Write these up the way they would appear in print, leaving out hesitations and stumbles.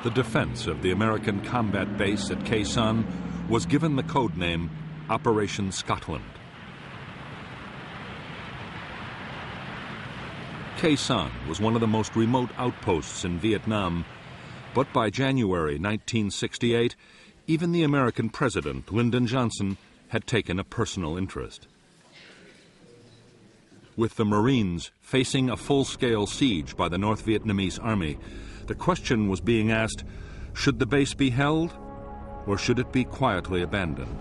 the defense of the American combat base at Khe Sanh was given the code name Operation Scotland. Khe Sanh was one of the most remote outposts in Vietnam, but by January 1968, even the American president, Lyndon Johnson, had taken a personal interest. With the Marines facing a full-scale siege by the North Vietnamese army, the question was being asked, should the base be held or should it be quietly abandoned?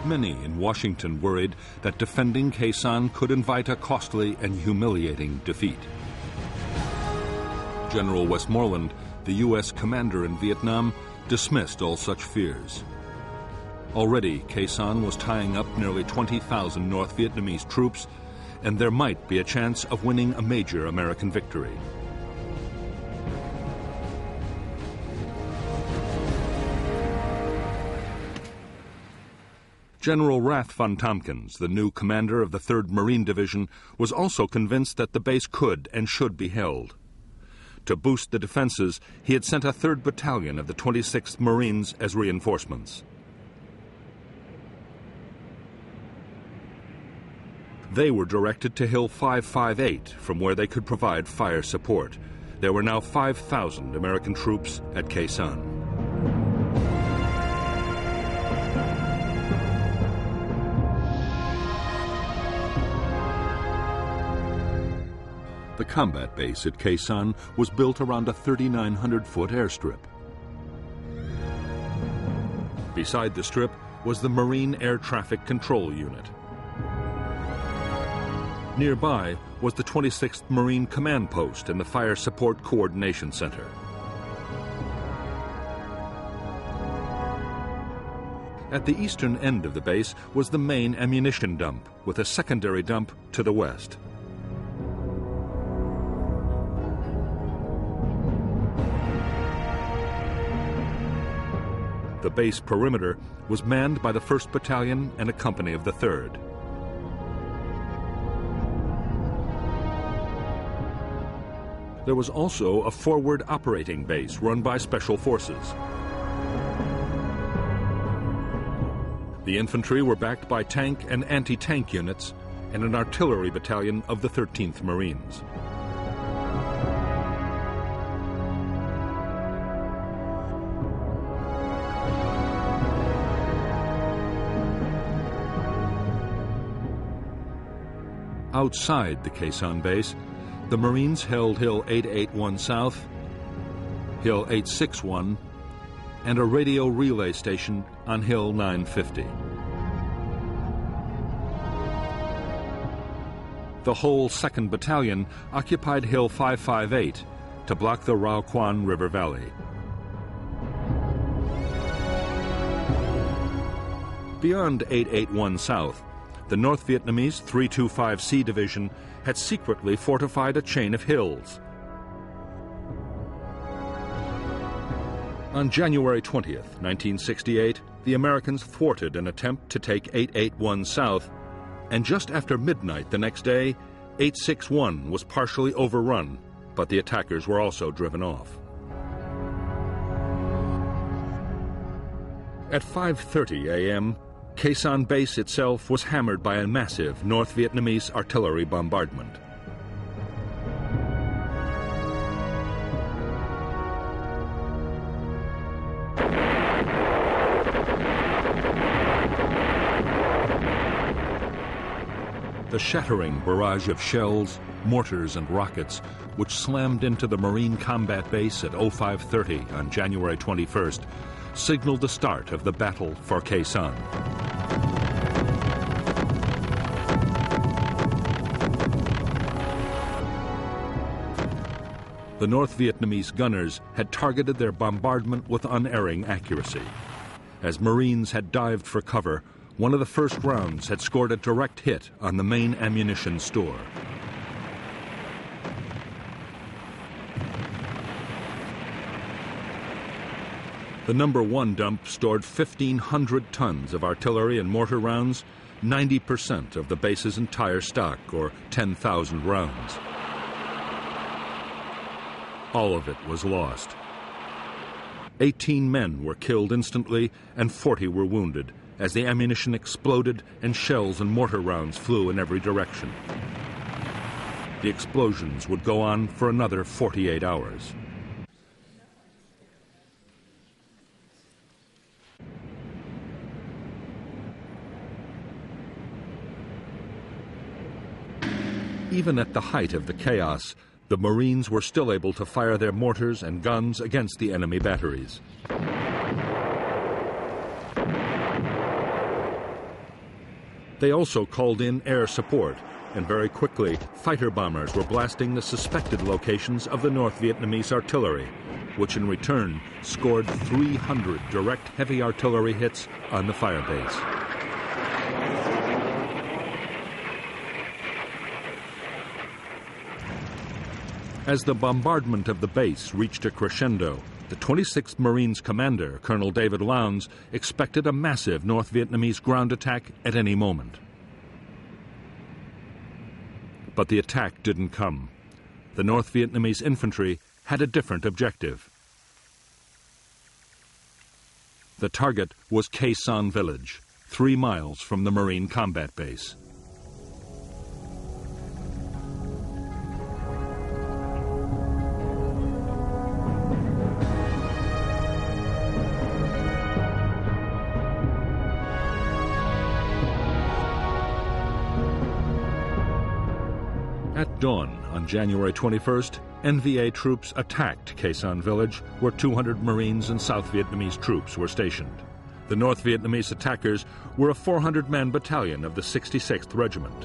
Many in Washington worried that defending Khe Sanh could invite a costly and humiliating defeat. General Westmoreland, the U.S. commander in Vietnam, dismissed all such fears. Already, Khe Sanh was tying up nearly 20,000 North Vietnamese troops, and there might be a chance of winning a major American victory. General Rath von Tompkins, the new commander of the 3rd Marine Division, was also convinced that the base could and should be held. To boost the defenses, he had sent a 3rd Battalion of the 26th Marines as reinforcements. They were directed to Hill 558, from where they could provide fire support. There were now 5,000 American troops at Khe Sanh. The combat base at Khe Sanh was built around a 3,900-foot airstrip. Beside the strip was the Marine Air Traffic Control Unit. Nearby was the 26th Marine Command Post and the Fire Support Coordination Center. At the eastern end of the base was the main ammunition dump, with a secondary dump to the west. The base perimeter was manned by the 1st Battalion and a company of the 3rd. There was also a forward operating base run by Special Forces. The infantry were backed by tank and anti-tank units and an artillery battalion of the 13th Marines. Outside the Khe Sanh base, the Marines held Hill 881 South, Hill 861, and a radio relay station on Hill 950. The whole 2nd Battalion occupied Hill 558 to block the Rao Quan River Valley. Beyond 881 South, the North Vietnamese 325C Division had secretly fortified a chain of hills. On January 20th, 1968, the Americans thwarted an attempt to take 881 South, and just after midnight the next day, 861 was partially overrun, but the attackers were also driven off. At 5:30 a.m., Khe Sanh base itself was hammered by a massive North Vietnamese artillery bombardment. The shattering barrage of shells, mortars, and rockets, which slammed into the Marine combat base at 05:30 on January 21st, signaled the start of the battle for Khe Sanh. The North Vietnamese gunners had targeted their bombardment with unerring accuracy. As Marines had dived for cover, one of the first rounds had scored a direct hit on the main ammunition store. The No. 1 dump stored 1,500 tons of artillery and mortar rounds 90% of the base's entire stock, or 10,000 rounds. All of it was lost. 18 men were killed instantly and 40 were wounded as the ammunition exploded and shells and mortar rounds flew in every direction. The explosions would go on for another 48 hours. Even at the height of the chaos, the Marines were still able to fire their mortars and guns against the enemy batteries. They also called in air support, and very quickly, fighter bombers were blasting the suspected locations of the North Vietnamese artillery, which in return scored 300 direct heavy artillery hits on the firebase. As the bombardment of the base reached a crescendo, the 26th Marines commander, Colonel David Lowndes, expected a massive North Vietnamese ground attack at any moment. But the attack didn't come. The North Vietnamese infantry had a different objective. The target was Khe Sanh village, 3 miles from the Marine combat base. At dawn on January 21st, NVA troops attacked Khe Sanh village, where 200 Marines and South Vietnamese troops were stationed. The North Vietnamese attackers were a 400-man battalion of the 66th Regiment.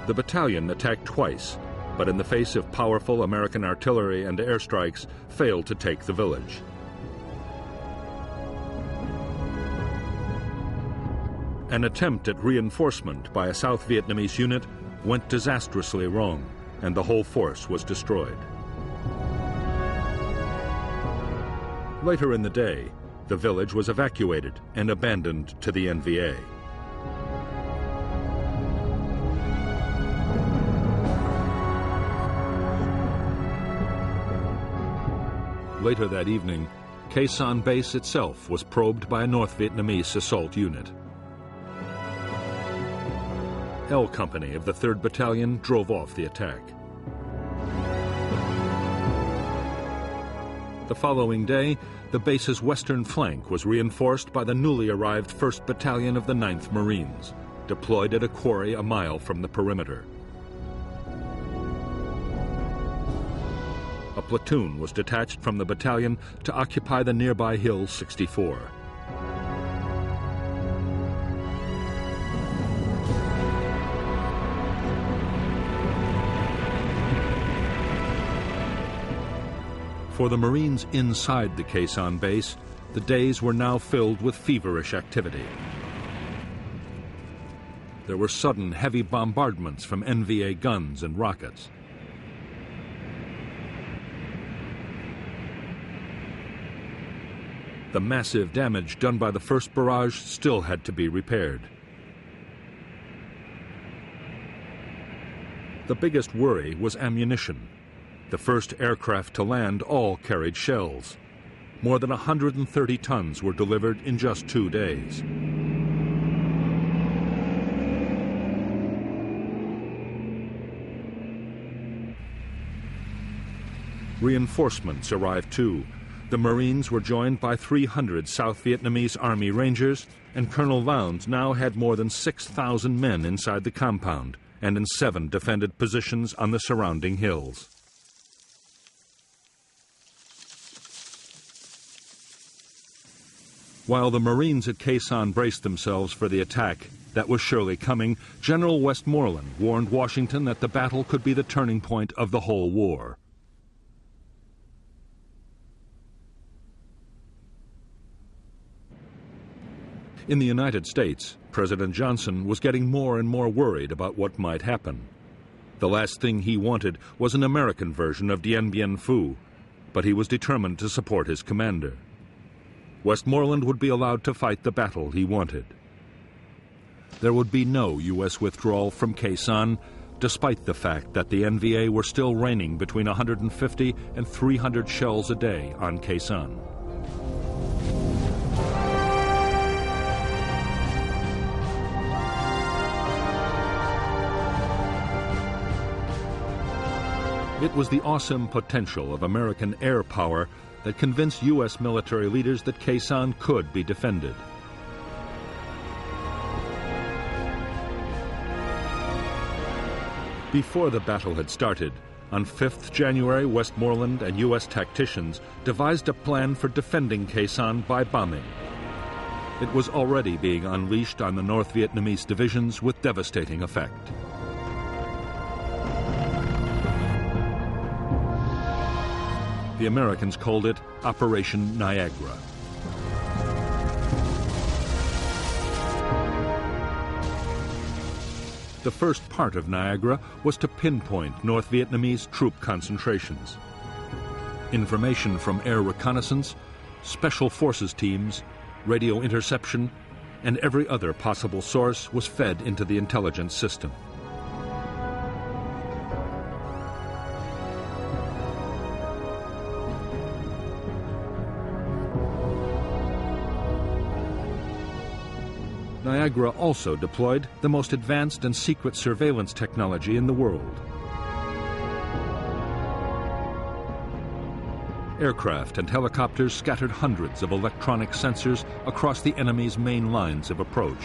The battalion attacked twice, but in the face of powerful American artillery and airstrikes, failed to take the village. An attempt at reinforcement by a South Vietnamese unit went disastrously wrong, and the whole force was destroyed. Later in the day, the village was evacuated and abandoned to the NVA. Later that evening, Khe Sanh base itself was probed by a North Vietnamese assault unit. L Company of the 3rd Battalion drove off the attack. The following day, the base's western flank was reinforced by the newly arrived 1st Battalion of the 9th Marines, deployed at a quarry a mile from the perimeter. A platoon was detached from the battalion to occupy the nearby Hill 64. For the Marines inside the Khe Sanh base, the days were now filled with feverish activity. There were sudden heavy bombardments from NVA guns and rockets. The massive damage done by the first barrage still had to be repaired. The biggest worry was ammunition. The first aircraft to land all carried shells. More than 130 tons were delivered in just 2 days. Reinforcements arrived too. The Marines were joined by 300 South Vietnamese Army Rangers, and Colonel Lowndes now had more than 6,000 men inside the compound and in 7 defended positions on the surrounding hills. While the Marines at Khe Sanh braced themselves for the attack that was surely coming, General Westmoreland warned Washington that the battle could be the turning point of the whole war. In the United States, President Johnson was getting more and more worried about what might happen. The last thing he wanted was an American version of Dien Bien Phu, but he was determined to support his commander. Westmoreland would be allowed to fight the battle he wanted. There would be no U.S. withdrawal from Khe Sanh, despite the fact that the NVA were still raining between 150 and 300 shells a day on Khe Sanh. It was the awesome potential of American air power that convinced U.S. military leaders that Khe Sanh could be defended. Before the battle had started, on 5th January, Westmoreland and U.S. tacticians devised a plan for defending Khe Sanh by bombing. It was already being unleashed on the North Vietnamese divisions with devastating effect. The Americans called it Operation Niagara. The first part of Niagara was to pinpoint North Vietnamese troop concentrations. Information from air reconnaissance, special forces teams, radio interception, and every other possible source was fed into the intelligence system. Niagara also deployed the most advanced and secret surveillance technology in the world. Aircraft and helicopters scattered hundreds of electronic sensors across the enemy's main lines of approach.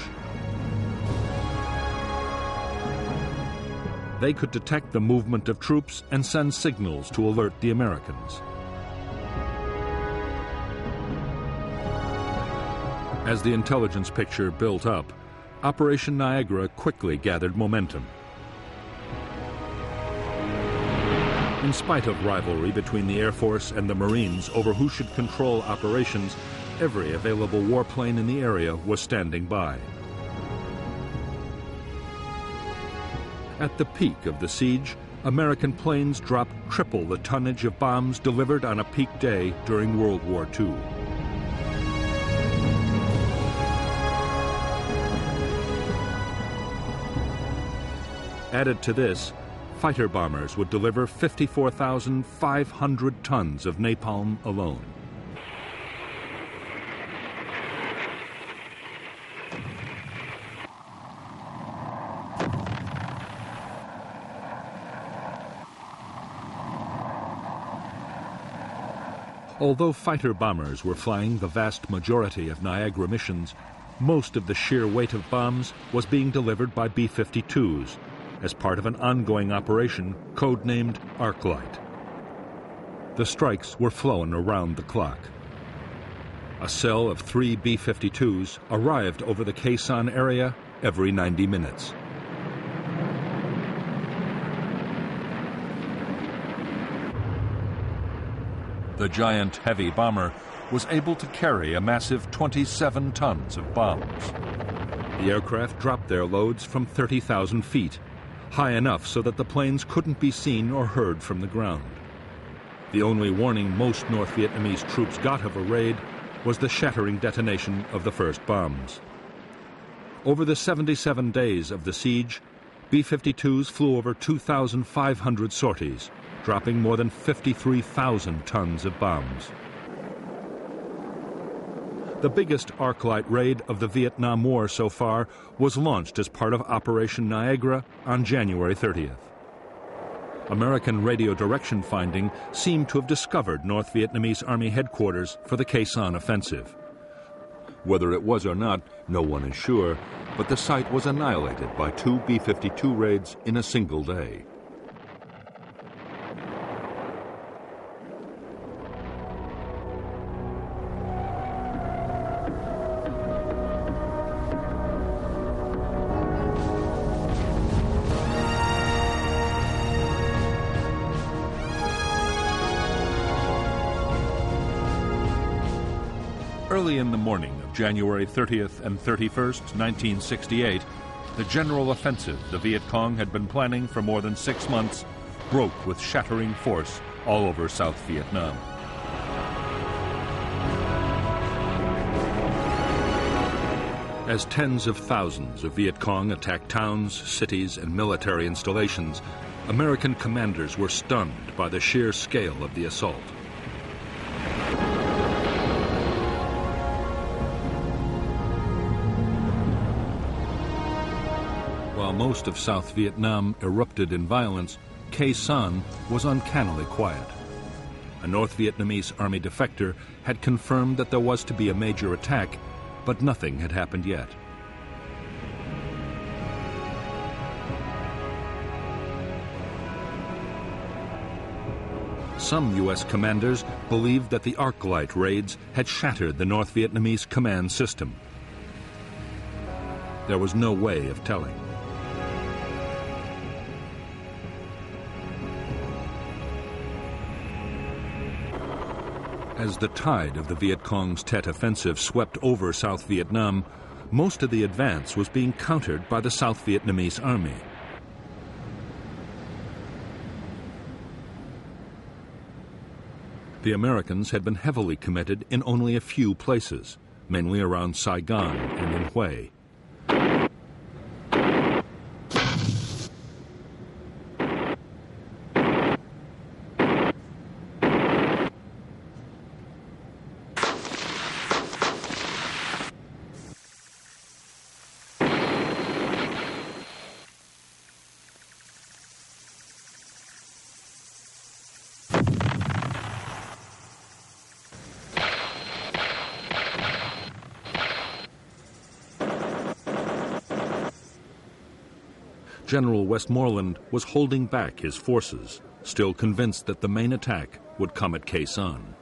They could detect the movement of troops and send signals to alert the Americans. As the intelligence picture built up, Operation Niagara quickly gathered momentum. In spite of rivalry between the Air Force and the Marines over who should control operations, every available warplane in the area was standing by. At the peak of the siege, American planes dropped triple the tonnage of bombs delivered on a peak day during World War II. Added to this, fighter bombers would deliver 54,500 tons of napalm alone. Although fighter bombers were flying the vast majority of Niagara missions, most of the sheer weight of bombs was being delivered by B-52s, as part of an ongoing operation codenamed Arclight. The strikes were flown around the clock. A cell of 3 B-52s arrived over the Khe Sanh area every 90 minutes. The giant heavy bomber was able to carry a massive 27 tons of bombs. The aircraft dropped their loads from 30,000 feet, high enough so that the planes couldn't be seen or heard from the ground. The only warning most North Vietnamese troops got of a raid was the shattering detonation of the first bombs. Over the 77 days of the siege, B-52s flew over 2,500 sorties, dropping more than 53,000 tons of bombs. The biggest Arclight raid of the Vietnam War so far was launched as part of Operation Niagara on January 30th. American radio direction finding seemed to have discovered North Vietnamese Army headquarters for the Khe Sanh offensive. Whether it was or not, no one is sure, but the site was annihilated by 2 B-52 raids in a single day. Early in the morning of January 30th and 31st, 1968, the general offensive the Viet Cong had been planning for more than 6 months broke with shattering force all over South Vietnam. As tens of thousands of Viet Cong attacked towns, cities, and military installations, American commanders were stunned by the sheer scale of the assault. While most of South Vietnam erupted in violence, Khe Sanh was uncannily quiet. A North Vietnamese army defector had confirmed that there was to be a major attack, but nothing had happened yet. Some U.S. commanders believed that the arc light raids had shattered the North Vietnamese command system. There was no way of telling. As the tide of the Viet Cong's Tet Offensive swept over South Vietnam, most of the advance was being countered by the South Vietnamese army. The Americans had been heavily committed in only a few places, mainly around Saigon and in Hue. General Westmoreland was holding back his forces, still convinced that the main attack would come at Khe Sanh.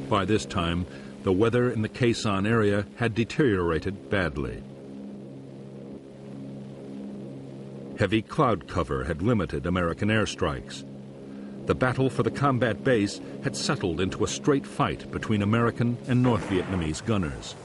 By this time, the weather in the Khe Sanh area had deteriorated badly. Heavy cloud cover had limited American airstrikes. The battle for the combat base had settled into a straight fight between American and North Vietnamese gunners.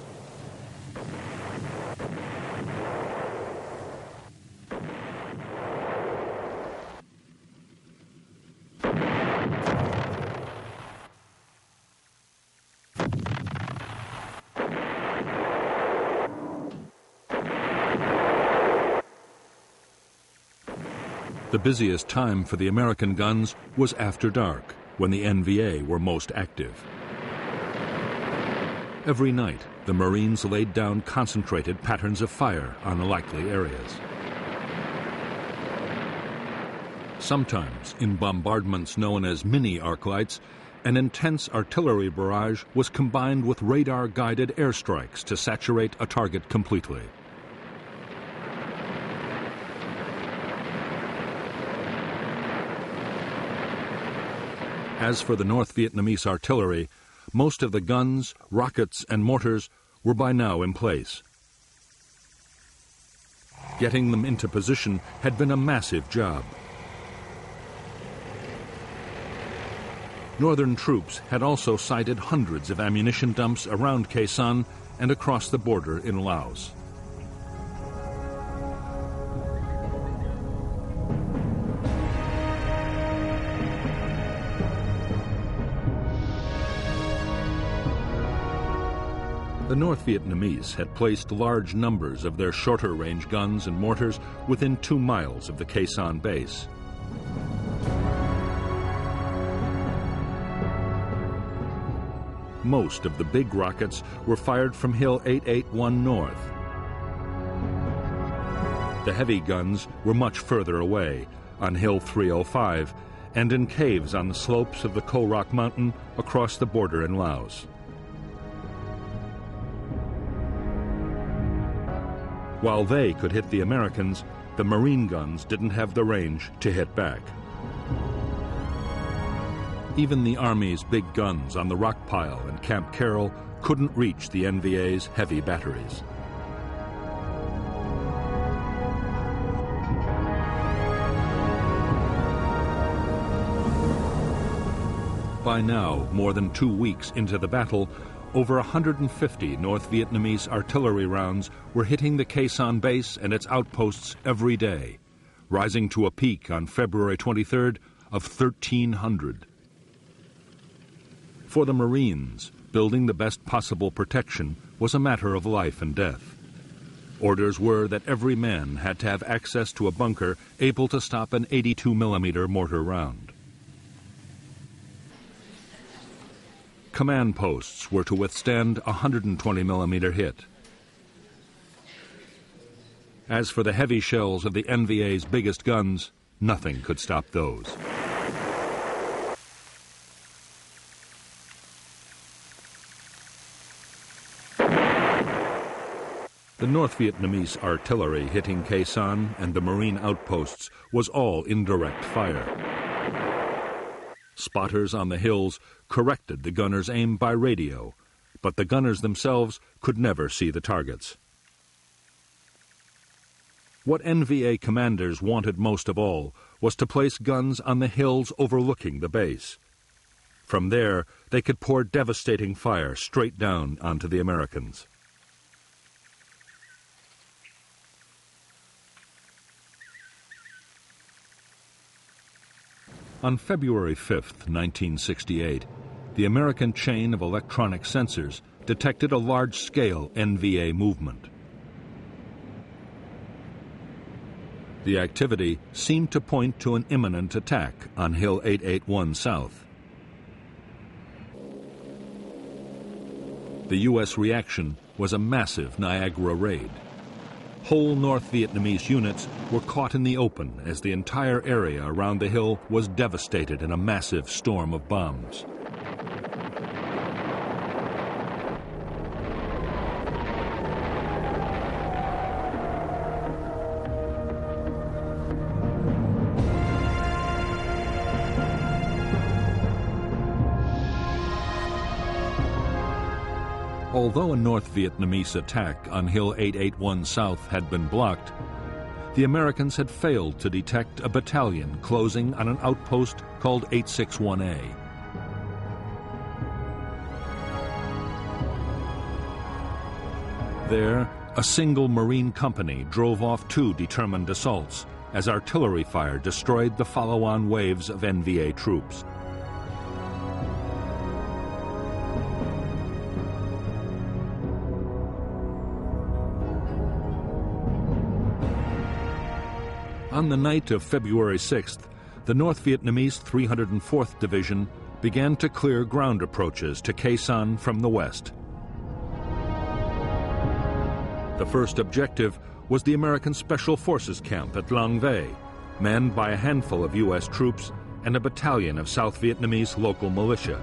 The busiest time for the American guns was after dark, when the NVA were most active. Every night, the Marines laid down concentrated patterns of fire on the likely areas. Sometimes, in bombardments known as mini-arc lights, an intense artillery barrage was combined with radar-guided airstrikes to saturate a target completely. As for the North Vietnamese artillery, most of the guns, rockets, and mortars were by now in place. Getting them into position had been a massive job. Northern troops had also sighted hundreds of ammunition dumps around Khe Sanh and across the border in Laos. The North Vietnamese had placed large numbers of their shorter-range guns and mortars within 2 miles of the Khe Sanh base. Most of the big rockets were fired from Hill 881 North. The heavy guns were much further away, on Hill 305, and in caves on the slopes of the Ko Rock Mountain across the border in Laos. While they could hit the Americans, the Marine guns didn't have the range to hit back. Even the Army's big guns on the Rock Pile and Camp Carroll couldn't reach the NVA's heavy batteries. By now, more than 2 weeks into the battle, over 150 North Vietnamese artillery rounds were hitting the Khe Sanh base and its outposts every day, rising to a peak on February 23rd of 1,300. For the Marines, building the best possible protection was a matter of life and death. Orders were that every man had to have access to a bunker able to stop an 82mm mortar round. Command posts were to withstand a 120mm hit. As for the heavy shells of the NVA's biggest guns, nothing could stop those. The North Vietnamese artillery hitting Khe Sanh and the Marine outposts was all indirect fire. Spotters on the hills corrected the gunners' aim by radio, but the gunners themselves could never see the targets. What NVA commanders wanted most of all was to place guns on the hills overlooking the base. From there, they could pour devastating fire straight down onto the Americans. On February 5, 1968, the American chain of electronic sensors detected a large-scale NVA movement. The activity seemed to point to an imminent attack on Hill 881 South. The U.S. reaction was a massive Niagara raid. Whole North Vietnamese units were caught in the open as the entire area around the hill was devastated in a massive storm of bombs. Although a North Vietnamese attack on Hill 881 South had been blocked, the Americans had failed to detect a battalion closing on an outpost called 861A. There, a single Marine company drove off two determined assaults as artillery fire destroyed the follow-on waves of NVA troops. On the night of February 6th, the North Vietnamese 304th Division began to clear ground approaches to Khe Sanh from the west. The first objective was the American Special Forces camp at Long Vây, manned by a handful of U.S. troops and a battalion of South Vietnamese local militia.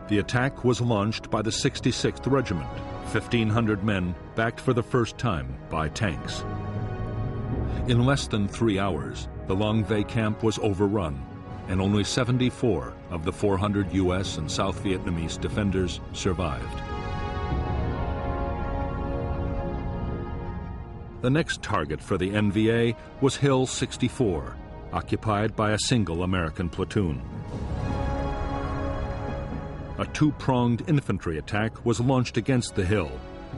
The attack was launched by the 66th Regiment, 1,500 men backed for the first time by tanks. In less than 3 hours, the Long Vây camp was overrun, and only 74 of the 400 U.S. and South Vietnamese defenders survived. The next target for the NVA was Hill 64, occupied by a single American platoon. A two-pronged infantry attack was launched against the hill,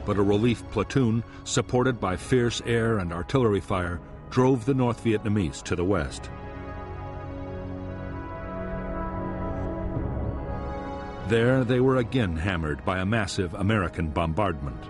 but a relief platoon, supported by fierce air and artillery fire, drove the North Vietnamese to the west. There they were again hammered by a massive American bombardment.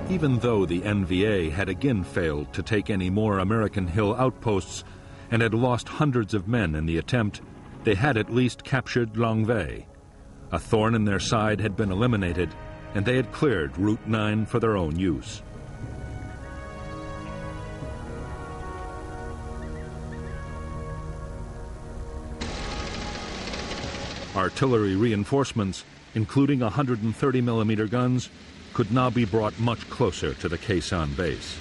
Even though the NVA had again failed to take any more American hill outposts and had lost hundreds of men in the attempt, they had at least captured Long Vây. A thorn in their side had been eliminated, and they had cleared Route 9 for their own use. Artillery reinforcements, including 130mm guns, could now be brought much closer to the Khe Sanh base.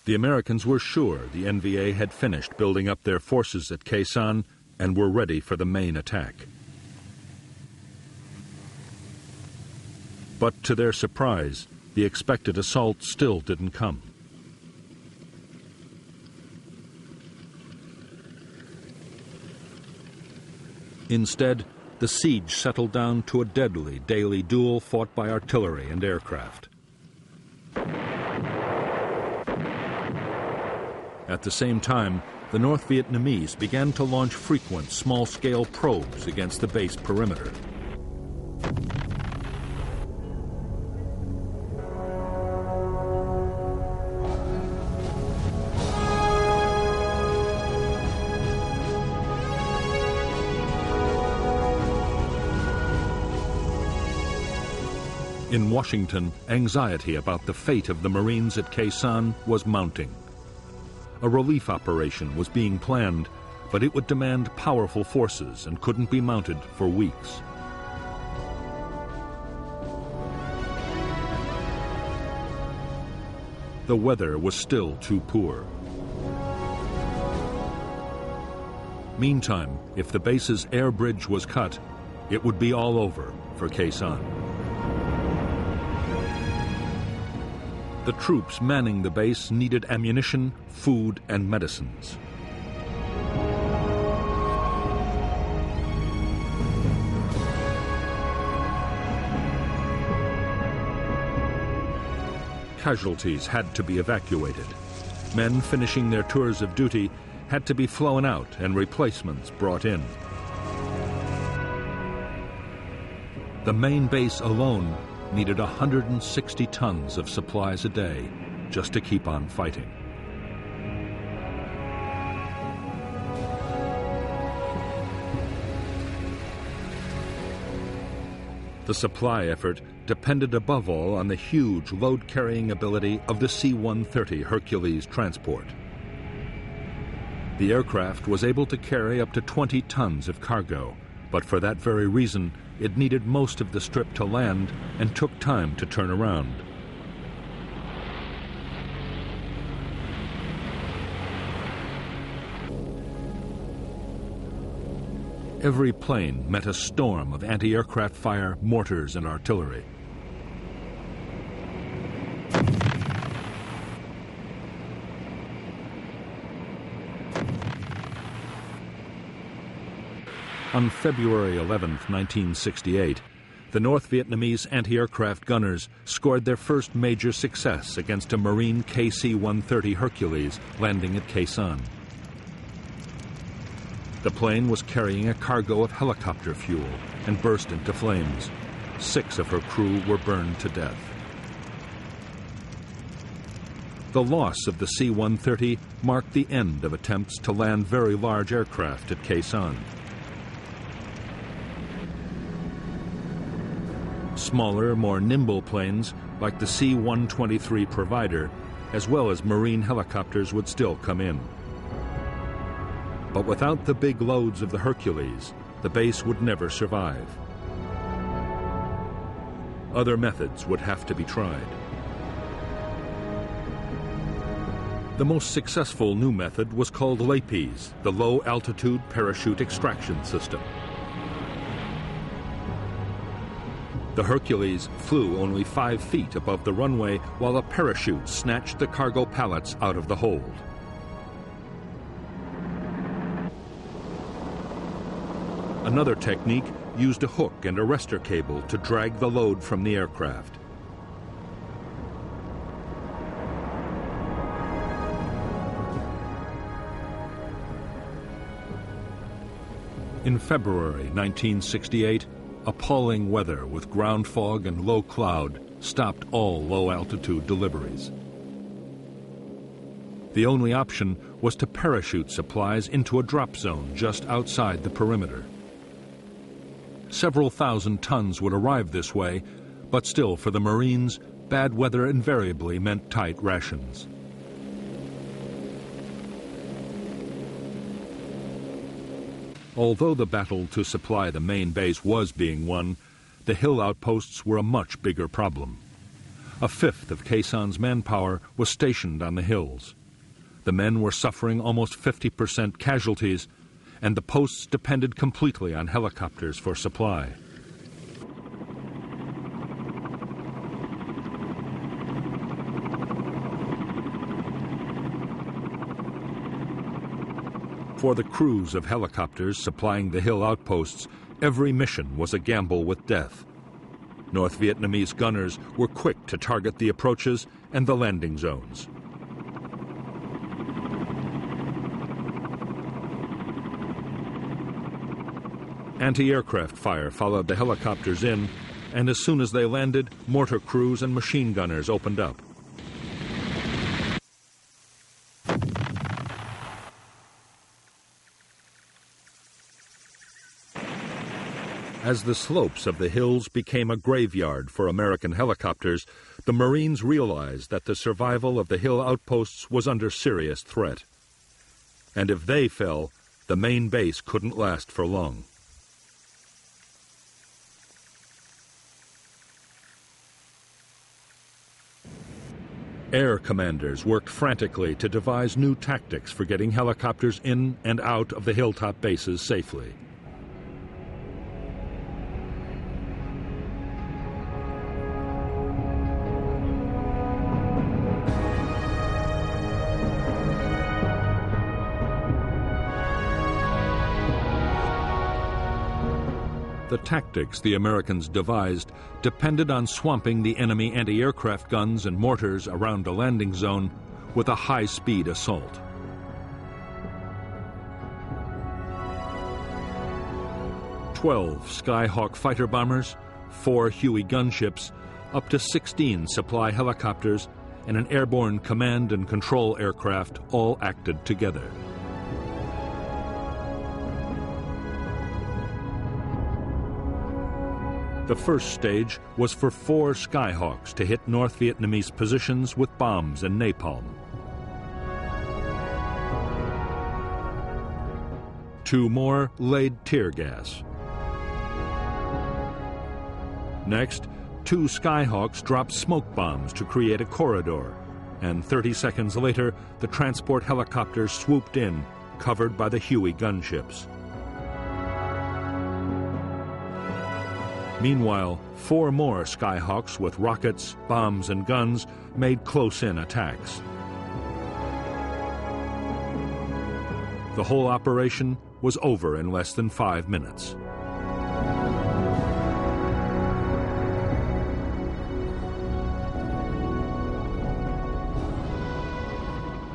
The Americans were sure the NVA had finished building up their forces at Khe Sanh and were ready for the main attack. But to their surprise, the expected assault still didn't come. Instead, the siege settled down to a deadly daily duel fought by artillery and aircraft. At the same time, the North Vietnamese began to launch frequent small-scale probes against the base perimeter. In Washington, anxiety about the fate of the Marines at Khe Sanh was mounting. A relief operation was being planned, but it would demand powerful forces and couldn't be mounted for weeks. The weather was still too poor. Meantime, if the base's air bridge was cut, it would be all over for Khe Sanh. The troops manning the base needed ammunition, food, and medicines. Casualties had to be evacuated. Men finishing their tours of duty had to be flown out and replacements brought in. The main base alone needed 160 tons of supplies a day just to keep on fighting. The supply effort depended above all on the huge load-carrying ability of the C-130 Hercules transport. The aircraft was able to carry up to 20 tons of cargo, but for that very reason, it needed most of the strip to land and took time to turn around. Every plane met a storm of anti-aircraft fire, mortars, and artillery. On February 11, 1968, the North Vietnamese anti-aircraft gunners scored their first major success against a Marine KC-130 Hercules landing at Khe Sanh. The plane was carrying a cargo of helicopter fuel and burst into flames. 6 of her crew were burned to death. The loss of the C-130 marked the end of attempts to land very large aircraft at Khe Sanh. Smaller, more nimble planes like the C-123 Provider, as well as Marine helicopters, would still come in. But without the big loads of the Hercules, the base would never survive. Other methods would have to be tried. The most successful new method was called LAPES, the Low-Altitude Parachute Extraction System. The Hercules flew only 5 feet above the runway while a parachute snatched the cargo pallets out of the hold. Another technique used a hook and arrestor cable to drag the load from the aircraft. In February 1968, appalling weather with ground fog and low cloud stopped all low-altitude deliveries. The only option was to parachute supplies into a drop zone just outside the perimeter. Several thousand tons would arrive this way, but still for the Marines, bad weather invariably meant tight rations. Although the battle to supply the main base was being won, the hill outposts were a much bigger problem. A fifth of Khe Sanh's manpower was stationed on the hills. The men were suffering almost 50% casualties, and the posts depended completely on helicopters for supply. For the crews of helicopters supplying the hill outposts, every mission was a gamble with death. North Vietnamese gunners were quick to target the approaches and the landing zones. Anti-aircraft fire followed the helicopters in, and as soon as they landed, mortar crews and machine gunners opened up. As the slopes of the hills became a graveyard for American helicopters, the Marines realized that the survival of the hill outposts was under serious threat. And if they fell, the main base couldn't last for long. Air commanders worked frantically to devise new tactics for getting helicopters in and out of the hilltop bases safely. The tactics the Americans devised depended on swamping the enemy anti-aircraft guns and mortars around a landing zone with a high-speed assault. "12 Skyhawk fighter bombers, 4 Huey gunships, up to 16 supply helicopters, and an airborne command and control aircraft all acted together. The first stage was for 4 Skyhawks to hit North Vietnamese positions with bombs and napalm. 2 more laid tear gas. Next, 2 Skyhawks dropped smoke bombs to create a corridor, and 30 seconds later, the transport helicopters swooped in, covered by the Huey gunships. Meanwhile, 4 more Skyhawks with rockets, bombs, and guns made close-in attacks. The whole operation was over in less than 5 minutes.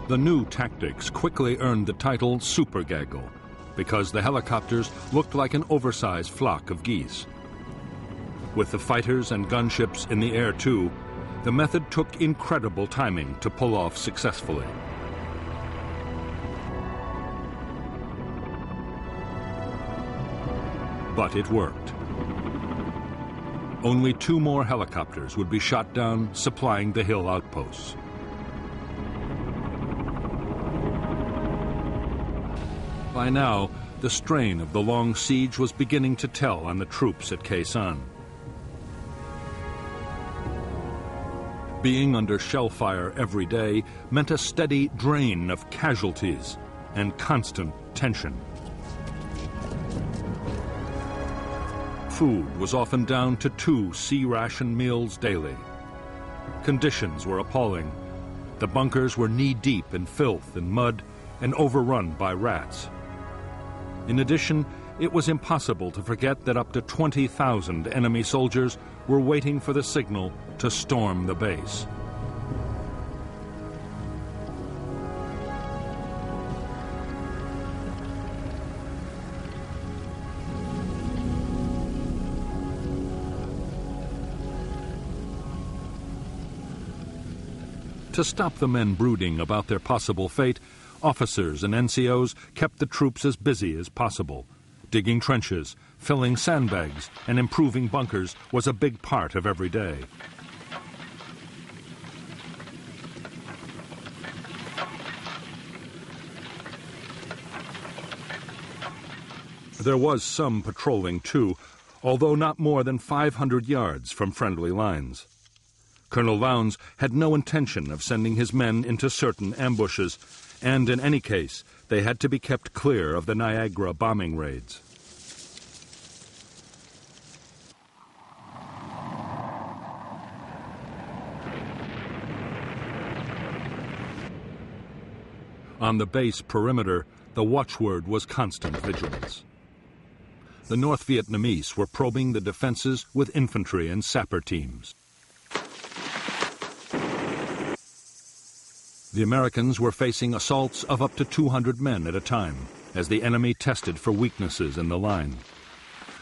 The new tactics quickly earned the title Super Gaggle, because the helicopters looked like an oversized flock of geese. With the fighters and gunships in the air too, the method took incredible timing to pull off successfully. But it worked. Only 2 more helicopters would be shot down, supplying the hill outposts. By now, the strain of the long siege was beginning to tell on the troops at Khe Sanh. Being under shell fire every day meant a steady drain of casualties and constant tension. Food was often down to 2 C-ration meals daily. Conditions were appalling. The bunkers were knee-deep in filth and mud and overrun by rats. In addition, it was impossible to forget that up to 20,000 enemy soldiers were waiting for the signal to storm the base. To stop the men brooding about their possible fate, officers and NCOs kept the troops as busy as possible. Digging trenches, filling sandbags, and improving bunkers was a big part of every day. There was some patrolling too, although not more than 500 yards from friendly lines. Colonel Lowndes had no intention of sending his men into certain ambushes, and in any case, they had to be kept clear of the Niagara bombing raids. On the base perimeter, the watchword was constant vigilance. The North Vietnamese were probing the defenses with infantry and sapper teams. The Americans were facing assaults of up to 200 men at a time, as the enemy tested for weaknesses in the line.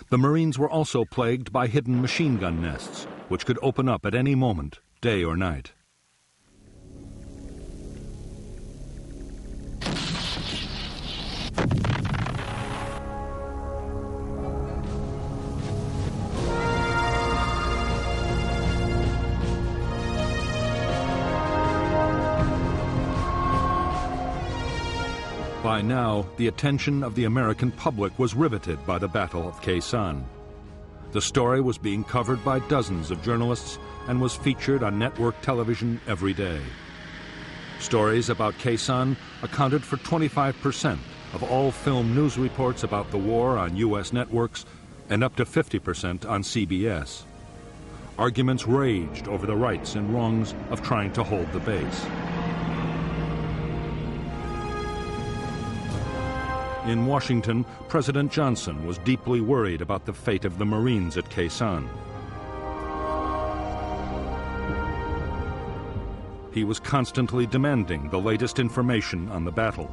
The Marines were also plagued by hidden machine gun nests, which could open up at any moment, day or night. By now, the attention of the American public was riveted by the Battle of Khe Sanh. The story was being covered by dozens of journalists and was featured on network television every day. Stories about Khe Sanh accounted for 25% of all film news reports about the war on U.S. networks and up to 50% on CBS. Arguments raged over the rights and wrongs of trying to hold the base. In Washington, President Johnson was deeply worried about the fate of the Marines at Khe Sanh. He was constantly demanding the latest information on the battle.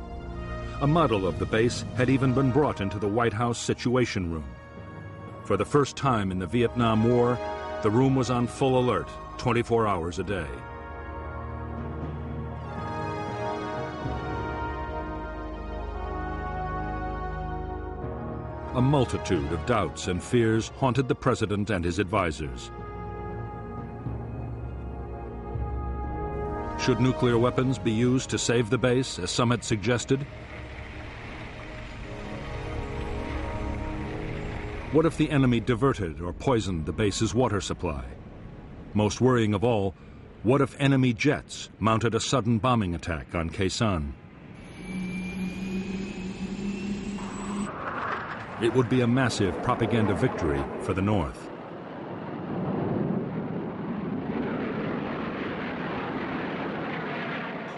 A model of the base had even been brought into the White House Situation Room. For the first time in the Vietnam War, the room was on full alert, 24 hours a day. A multitude of doubts and fears haunted the president and his advisors. Should nuclear weapons be used to save the base, as some had suggested? What if the enemy diverted or poisoned the base's water supply? Most worrying of all, what if enemy jets mounted a sudden bombing attack on Khe Sanh? It would be a massive propaganda victory for the North.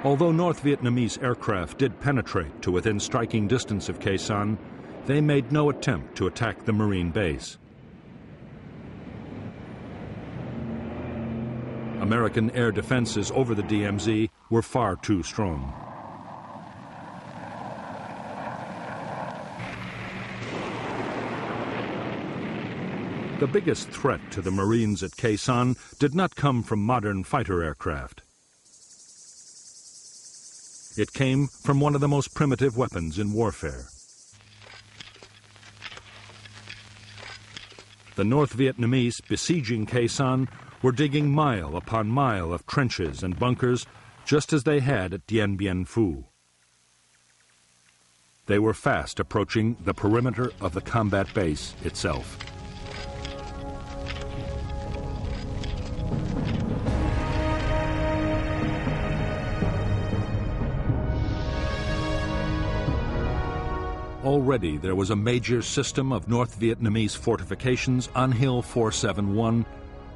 Although North Vietnamese aircraft did penetrate to within striking distance of Khe Sanh, they made no attempt to attack the Marine base. American air defenses over the DMZ were far too strong. The biggest threat to the Marines at Khe Sanh did not come from modern fighter aircraft. It came from one of the most primitive weapons in warfare. The North Vietnamese besieging Khe Sanh were digging mile upon mile of trenches and bunkers, just as they had at Dien Bien Phu. They were fast approaching the perimeter of the combat base itself. Already there was a major system of North Vietnamese fortifications on Hill 471,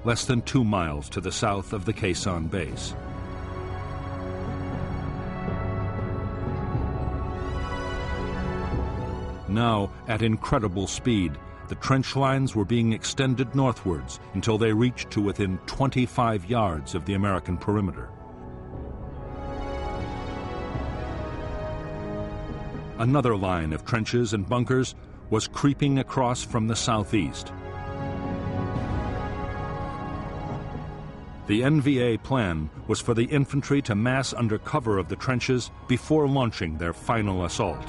less than 2 miles to the south of the Khe Sanh base. Now, at incredible speed, the trench lines were being extended northwards until they reached to within 25 yards of the American perimeter. Another line of trenches and bunkers was creeping across from the southeast. The NVA plan was for the infantry to mass under cover of the trenches before launching their final assault.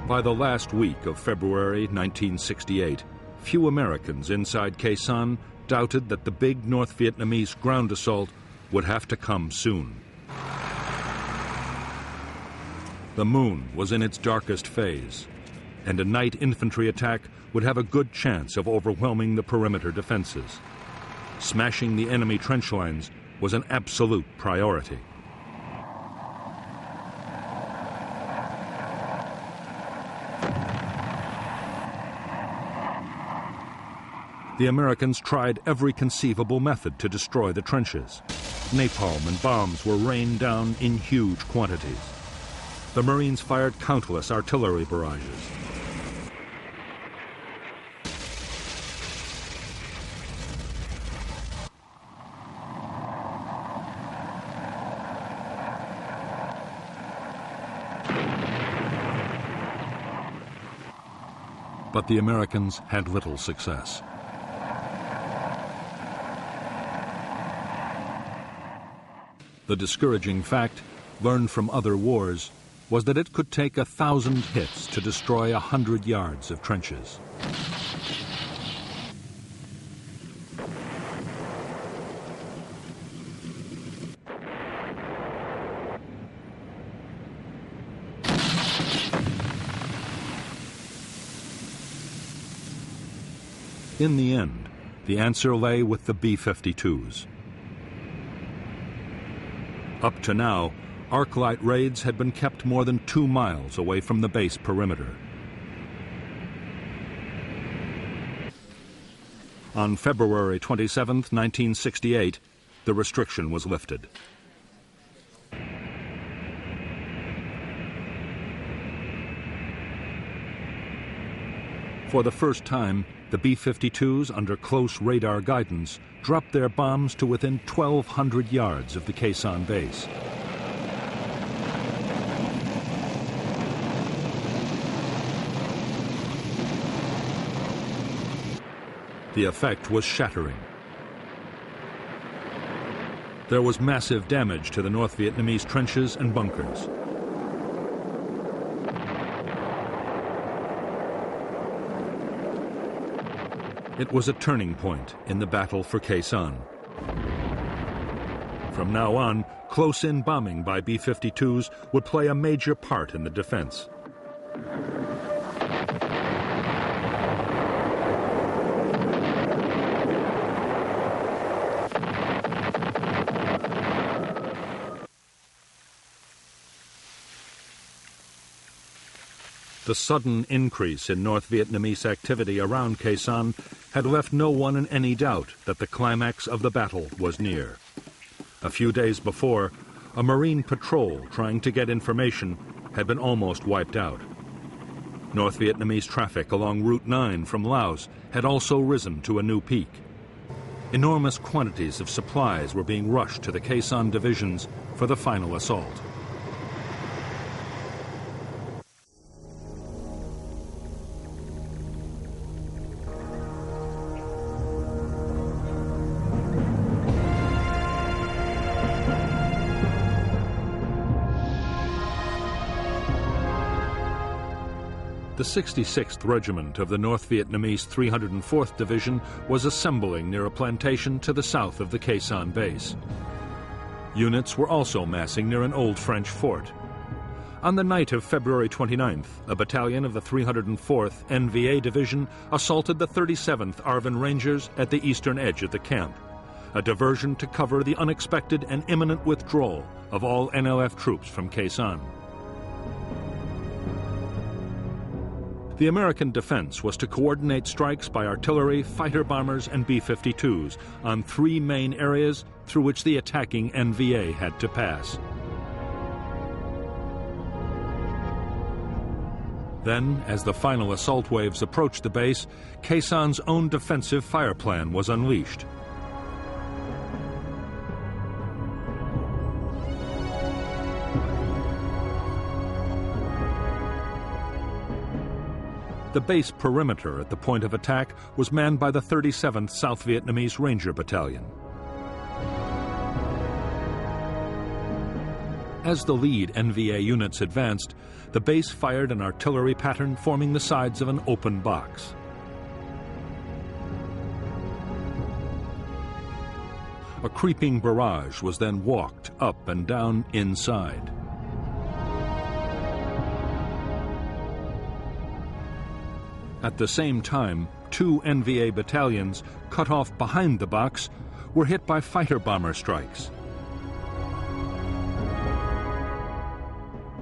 By the last week of February 1968, few Americans inside Khe Sanh doubted that the big North Vietnamese ground assault would have to come soon. The moon was in its darkest phase, and a night infantry attack would have a good chance of overwhelming the perimeter defenses. Smashing the enemy trench lines was an absolute priority. The Americans tried every conceivable method to destroy the trenches. napalm and bombs were rained down in huge quantities. The Marines fired countless artillery barrages. But the Americans had little success. The discouraging fact, learned from other wars, was that it could take 1,000 hits to destroy 100 yards of trenches. In the end, the answer lay with the B-52s. Up to now, arc-light raids had been kept more than 2 miles away from the base perimeter. On February 27, 1968, the restriction was lifted. For the first time, the B-52s, under close radar guidance, dropped their bombs to within 1,200 yards of the Khe Sanh base. The effect was shattering. There was massive damage to the North Vietnamese trenches and bunkers. It was a turning point in the battle for Khe Sanh. From now on, close-in bombing by B-52s would play a major part in the defense. The sudden increase in North Vietnamese activity around Khe Sanh had left no one in any doubt that the climax of the battle was near. A few days before, a Marine patrol trying to get information had been almost wiped out. North Vietnamese traffic along Route 9 from Laos had also risen to a new peak. Enormous quantities of supplies were being rushed to the Khe Sanh divisions for the final assault. The 66th Regiment of the North Vietnamese 304th Division was assembling near a plantation to the south of the Khe Sanh base. Units were also massing near an old French fort. On the night of February 29th, a battalion of the 304th NVA Division assaulted the 37th Arvin Rangers at the eastern edge of the camp, a diversion to cover the unexpected and imminent withdrawal of all NLF troops from Khe Sanh. The American defense was to coordinate strikes by artillery, fighter bombers, and B-52s on 3 main areas through which the attacking NVA had to pass. Then, as the final assault waves approached the base, Khe Sanh's own defensive fire plan was unleashed. The base perimeter at the point of attack was manned by the 37th South Vietnamese Ranger Battalion. As the lead NVA units advanced, the base fired an artillery pattern forming the sides of an open box. A creeping barrage was then walked up and down inside. At the same time, 2 NVA battalions, cut off behind the box, were hit by fighter bomber strikes.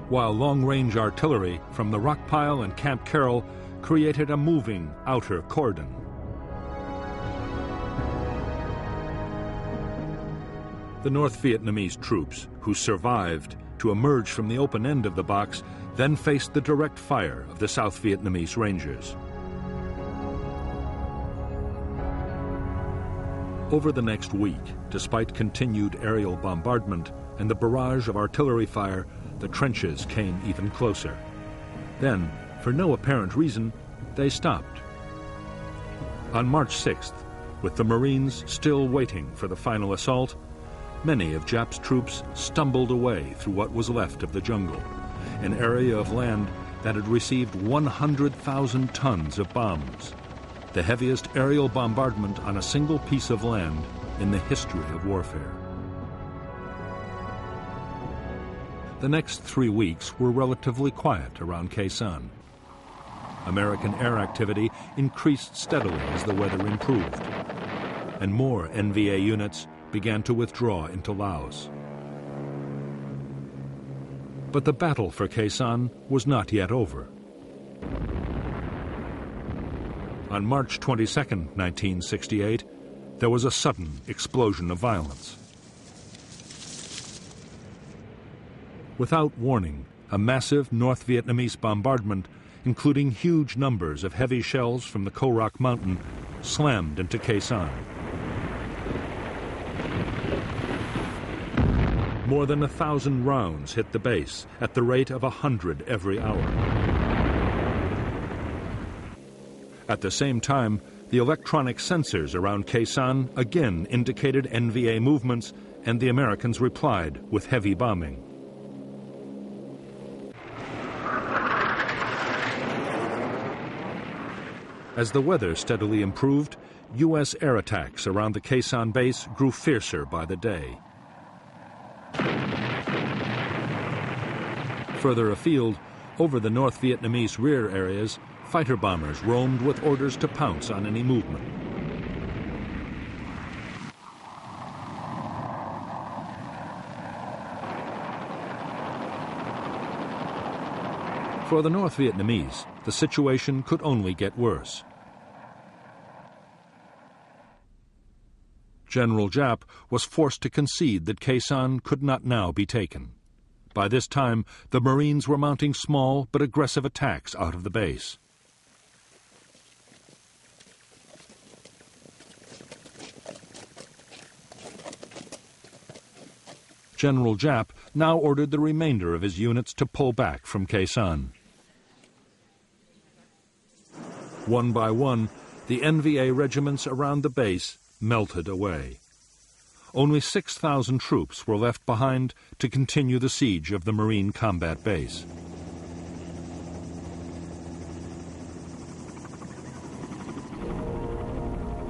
While long-range artillery from the Rockpile and Camp Carroll created a moving outer cordon. The North Vietnamese troops, who survived to emerge from the open end of the box, then faced the direct fire of the South Vietnamese Rangers. Over the next week, despite continued aerial bombardment and the barrage of artillery fire, the trenches came even closer. Then, for no apparent reason, they stopped. On March 6th, with the Marines still waiting for the final assault, many of Jap's troops stumbled away through what was left of the jungle, an area of land that had received 100,000 tons of bombs, the heaviest aerial bombardment on a single piece of land in the history of warfare. The next 3 weeks were relatively quiet around Khe Sanh. American air activity increased steadily as the weather improved, and more NVA units began to withdraw into Laos. But the battle for Khe Sanh was not yet over. On March 22, 1968, there was a sudden explosion of violence. Without warning, a massive North Vietnamese bombardment, including huge numbers of heavy shells from the Ko Rock Mountain, slammed into Khe Sanh. More than 1,000 rounds hit the base at the rate of 100 every hour. At the same time, the electronic sensors around Khe Sanh again indicated NVA movements, and the Americans replied with heavy bombing. As the weather steadily improved, U.S. air attacks around the Khe Sanh base grew fiercer by the day. Further afield, over the North Vietnamese rear areas, fighter bombers roamed with orders to pounce on any movement. For the North Vietnamese, the situation could only get worse. General Giap was forced to concede that Khe Sanh could not now be taken. By this time, the Marines were mounting small but aggressive attacks out of the base. General Giap now ordered the remainder of his units to pull back from Khe Sanh. One by one, the NVA regiments around the base melted away. Only 6,000 troops were left behind to continue the siege of the Marine combat base.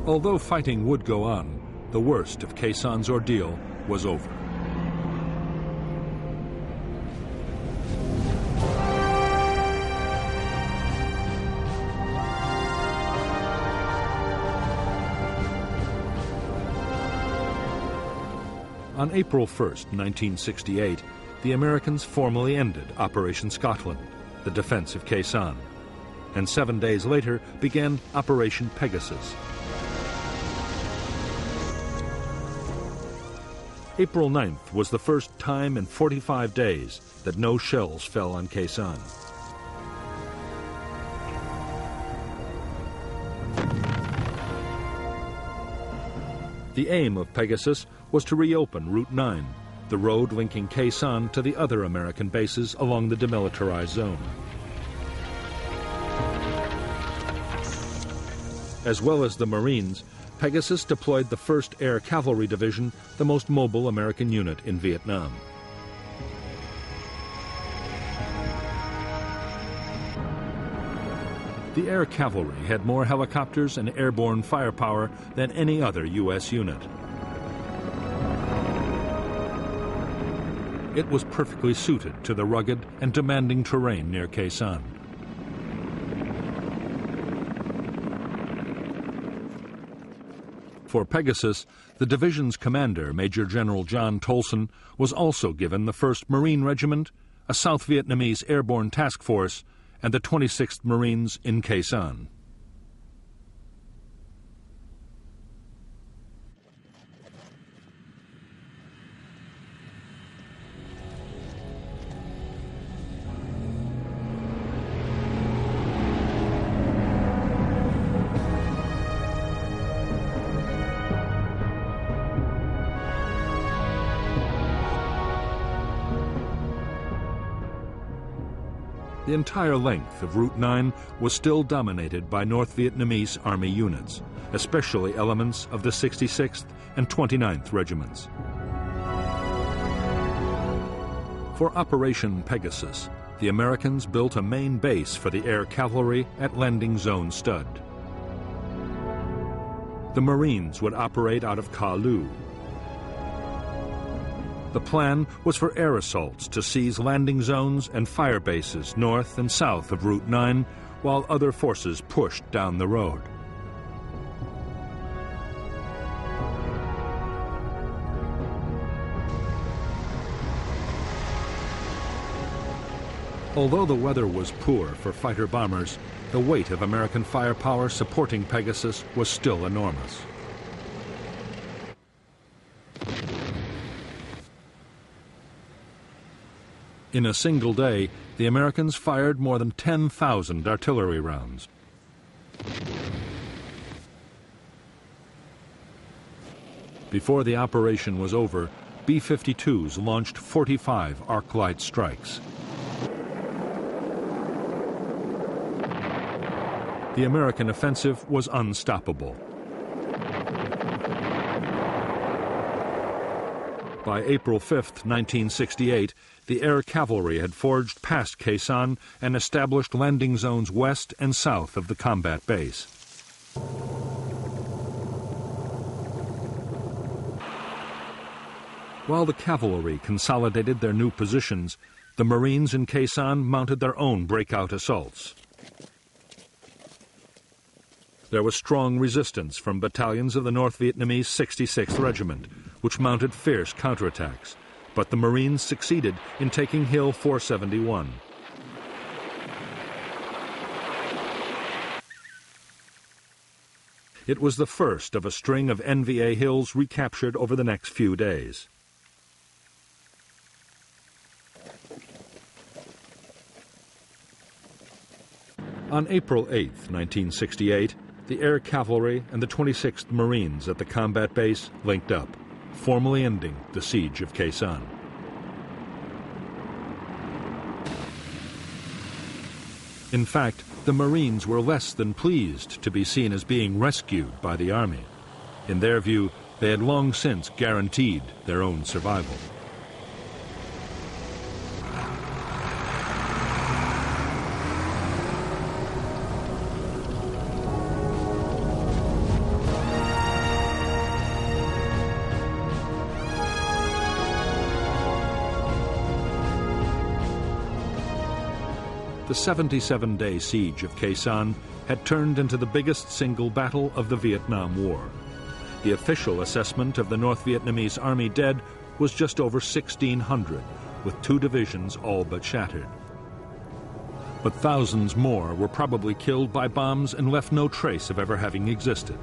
Although fighting would go on, the worst of Khe Sanh's ordeal was over. On April 1, 1968, the Americans formally ended Operation Scotland, the defense of Khe Sanh, and 7 days later began Operation Pegasus. April 9th was the first time in 45 days that no shells fell on Khe Sanh. The aim of Pegasus was to reopen Route 9, the road linking Khe Sanh to the other American bases along the demilitarized zone. As well as the Marines, Pegasus deployed the 1st Air Cavalry Division, the most mobile American unit in Vietnam. The Air Cavalry had more helicopters and airborne firepower than any other U.S. unit. It was perfectly suited to the rugged and demanding terrain near Khe Sanh. For Pegasus, the division's commander, Major General John Tolson, was also given the 1st Marine Regiment, a South Vietnamese airborne task force, and the 26th Marines in Khe Sanh. The entire length of Route 9 was still dominated by North Vietnamese Army units, especially elements of the 66th and 29th Regiments. For Operation Pegasus, the Americans built a main base for the air cavalry at Landing Zone Stud. The Marines would operate out of Kha Lu. The plan was for air assaults to seize landing zones and fire bases north and south of Route 9, while other forces pushed down the road. Although the weather was poor for fighter bombers, the weight of American firepower supporting Pegasus was still enormous. In a single day, the Americans fired more than 10,000 artillery rounds. Before the operation was over, B-52s launched 45 arc-light strikes. The American offensive was unstoppable. By April 5, 1968, the air cavalry had forged past Khe Sanh and established landing zones west and south of the combat base. While the cavalry consolidated their new positions, the Marines in Khe Sanh mounted their own breakout assaults. There was strong resistance from battalions of the North Vietnamese 66th Regiment, which mounted fierce counterattacks, but the Marines succeeded in taking Hill 471. It was the first of a string of NVA hills recaptured over the next few days. On April 8, 1968, the air cavalry and the 26th Marines at the combat base linked up, formally ending the siege of Khe Sanh. In fact, the Marines were less than pleased to be seen as being rescued by the Army. In their view, they had long since guaranteed their own survival. The 77-day siege of Khe Sanh had turned into the biggest single battle of the Vietnam War. The official assessment of the North Vietnamese Army dead was just over 1,600, with 2 divisions all but shattered. But thousands more were probably killed by bombs and left no trace of ever having existed.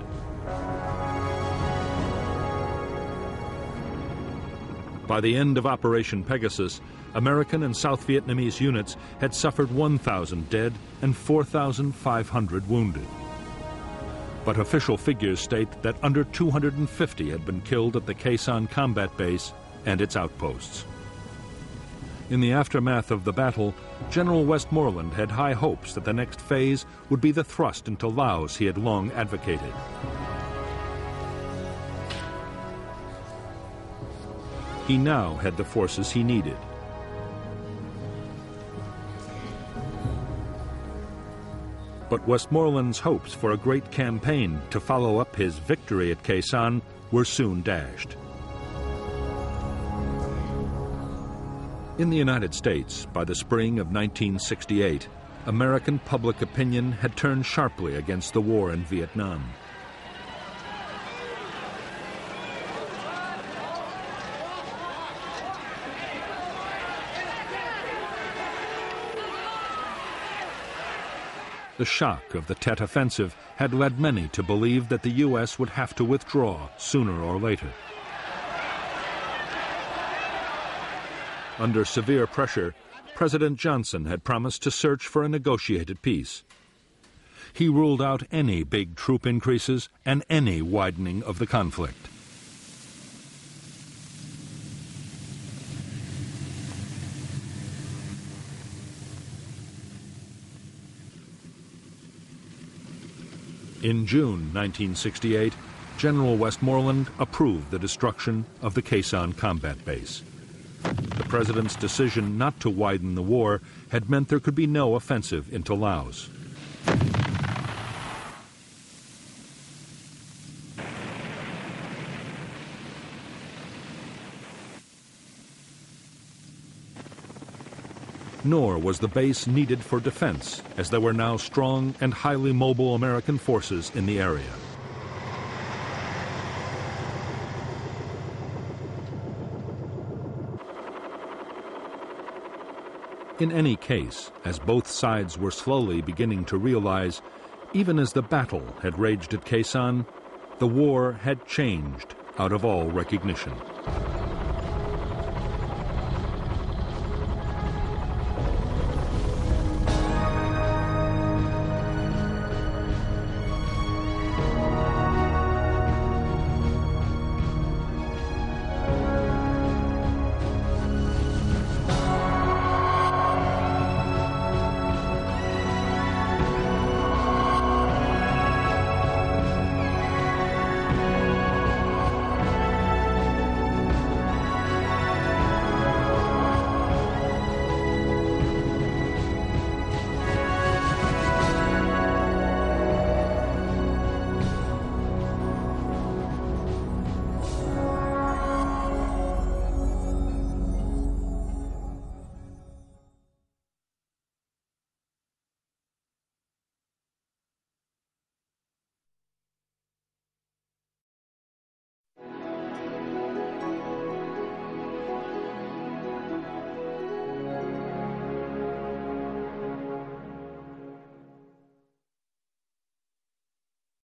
By the end of Operation Pegasus, American and South Vietnamese units had suffered 1,000 dead and 4,500 wounded. But official figures state that under 250 had been killed at the Khe Sanh combat base and its outposts. In the aftermath of the battle, General Westmoreland had high hopes that the next phase would be the thrust into Laos he had long advocated. He now had the forces he needed. But Westmoreland's hopes for a great campaign to follow up his victory at Khe Sanh were soon dashed. In the United States, by the spring of 1968, American public opinion had turned sharply against the war in Vietnam. The shock of the Tet Offensive had led many to believe that the U.S. would have to withdraw sooner or later. Under severe pressure, President Johnson had promised to search for a negotiated peace. He ruled out any big troop increases and any widening of the conflict. In June 1968, General Westmoreland approved the destruction of the Khe Sanh combat base. The president's decision not to widen the war had meant there could be no offensive into Laos. Nor was the base needed for defense, as there were now strong and highly mobile American forces in the area. In any case, as both sides were slowly beginning to realize, even as the battle had raged at Khe Sanh, the war had changed out of all recognition.